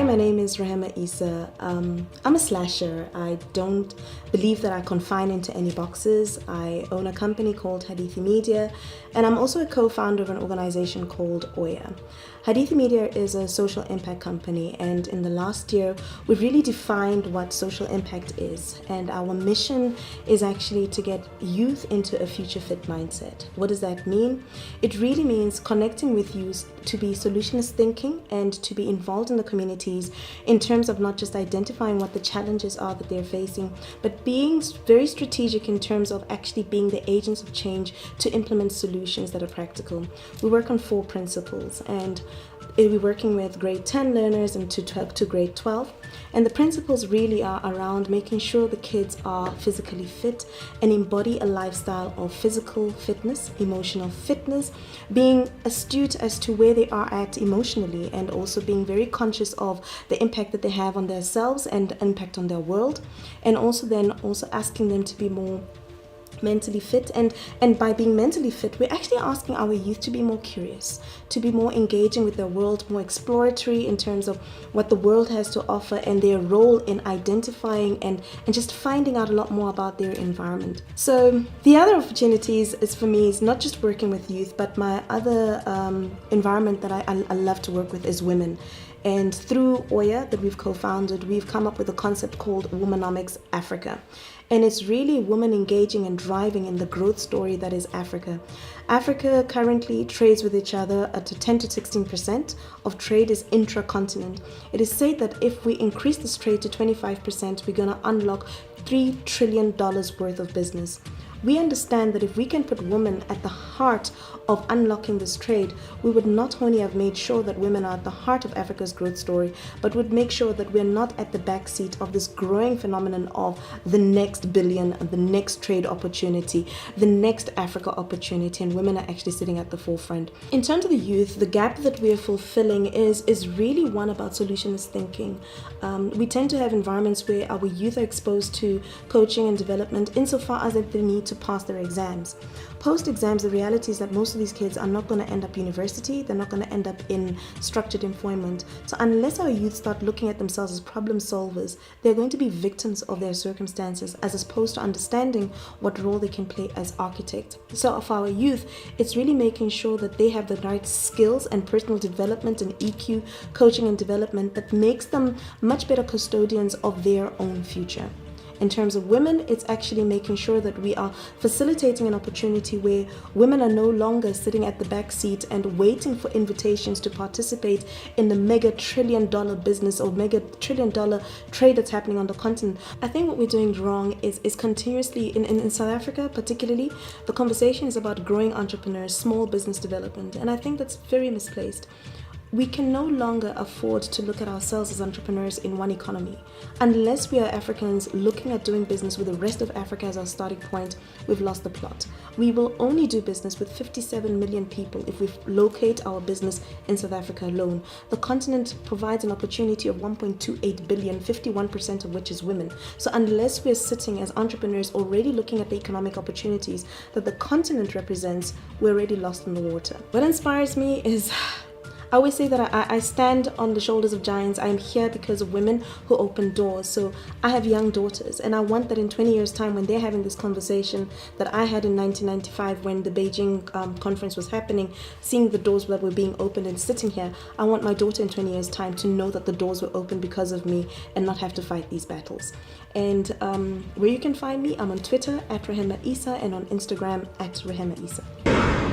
my name is Rehema Isa. I'm a slasher. I don't believe that I confine into any boxes. I own a company called Hadithi Media, and I'm also a co-founder of an organization called Oya. Hadithi Media is a social impact company, and in the last year, we've really defined what social impact is. And our mission is actually to get youth into a future fit mindset. What does that mean? It really means connecting with youth to be solutionist thinking and to be involved in the communities in terms of not just identifying what the challenges are that they're facing, but being very strategic in terms of actually being the agents of change to implement solutions that are practical. We work on 4 principles, and we're working with grade 10 learners and to grade 12. And the principles really are around making sure the kids are physically fit and embody a lifestyle of physical fitness, emotional fitness, being astute as to where they are at emotionally, and also being very conscious of the impact that they have on themselves and impact on their world. And also asking them to be more mentally fit, and by being mentally fit, we're actually asking our youth to be more curious, to be more engaging with their world, more exploratory in terms of what the world has to offer and their role in identifying and just finding out a lot more about their environment. So the other opportunities is for me is not just working with youth, but my other environment that I love to work with is women. And through Oya that we've co-founded, we've come up with a concept called Womanomics Africa. And it's really women engaging and driving in the growth story that is Africa. Africa currently trades with each other at 10 to 16% of trade is intra-continent. It is said that if we increase this trade to 25%, we're going to unlock $3 trillion worth of business. We understand that if we can put women at the heart of unlocking this trade, we would not only have made sure that women are at the heart of Africa's growth story, but would make sure that we're not at the backseat of this growing phenomenon of the next billion, the next trade opportunity, the next Africa opportunity, and women are actually sitting at the forefront. In terms of the youth, the gap that we are fulfilling is really one about solutionist thinking. We tend to have environments where our youth are exposed to coaching and development insofar as they need to pass their exams. Post-exams, the reality is that most of these kids are not going to end up university, they're not going to end up in structured employment. So unless our youth start looking at themselves as problem solvers, they're going to be victims of their circumstances as opposed to understanding what role they can play as architects. So for our youth, it's really making sure that they have the right skills and personal development and EQ, coaching and development that makes them much better custodians of their own future. In terms of women, it's actually making sure that we are facilitating an opportunity where women are no longer sitting at the back seat and waiting for invitations to participate in the mega $1 trillion business or mega $1 trillion trade that's happening on the continent. I think what we're doing wrong is continuously, in South Africa particularly, the conversation is about growing entrepreneurs, small business development, and I think that's very misplaced. We can no longer afford to look at ourselves as entrepreneurs in one economy. Unless we are Africans looking at doing business with the rest of Africa as our starting point, we've lost the plot. We will only do business with 57 million people if we locate our business in South Africa alone. The continent provides an opportunity of 1.28 billion, 51% of which is women. So unless we're sitting as entrepreneurs already looking at the economic opportunities that the continent represents, we're already lost in the water. What inspires me is, I always say that I stand on the shoulders of giants. I am here because of women who open doors. So I have young daughters, and I want that in 20 years' time, when they're having this conversation that I had in 1995 when the Beijing conference was happening, seeing the doors that were being opened and sitting here, I want my daughter in 20 years' time to know that the doors were open because of me and not have to fight these battles. And where you can find me, I'm on Twitter at Rehema Isa and on Instagram at Rehema Isa.